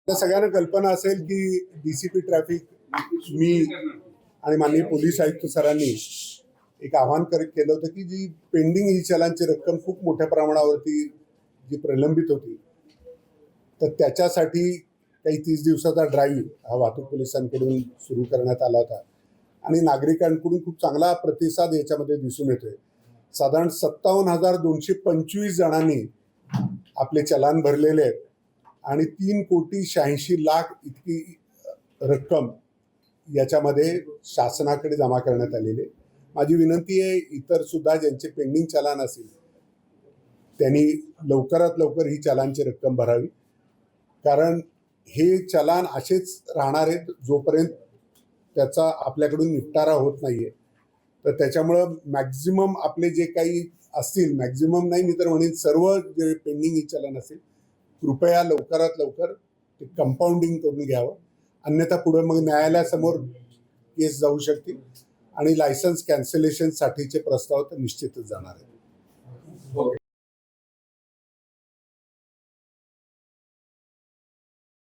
तर सगळ्यांना कल्पना असेल की डीसीपी ट्रॅफिक मी आणि माननीय पोलीस आयुक्त सरांनी एक आवाहन केलं होतं की जी पेंडिंग ई चलांची रक्कम खूप मोठ्या प्रमाणावरती जी प्रलंबित होती, तर त्याच्यासाठी काही 30 दिवसाचा ड्राईव्ह हा वाहतूक पोलिसांकडून सुरू करण्यात आला होता आणि नागरिकांकडून खूप चांगला प्रतिसाद याच्यामध्ये दिसून येतोय. साधारण 57,225 जणांनी आपले चलान भरलेले आहेत आणि 3,86,00,000 इतकी रक्कम याच्यामध्ये शासनाकडे जमा करण्यात आलेली आहे. माझी विनंती आहे इतर सुद्धा ज्यांचे पेंडिंग चलान असेल त्यांनी लवकरात लवकर ही चलानची रक्कम भरावी, कारण हे चलान असेच राहणार आहेत जोपर्यंत त्याचा आपल्याकडून निपटारा होत नाहीये. तर त्याच्यामुळं मॅक्झिमम आपले जे काही असतील, मॅक्झिमम नाही मी तर म्हणेन सर्व जे पेंडिंग ई चलन असेल कृपया लवकरात लवकर ते कंपाऊंडिंग करून घ्यावं, अन्यथा पुढे मग न्यायालयासमोर केस जाऊ शकतील आणि लायसन्स कॅन्सलेशनसाठीचे प्रस्ताव तर निश्चितच जाणार आहेत.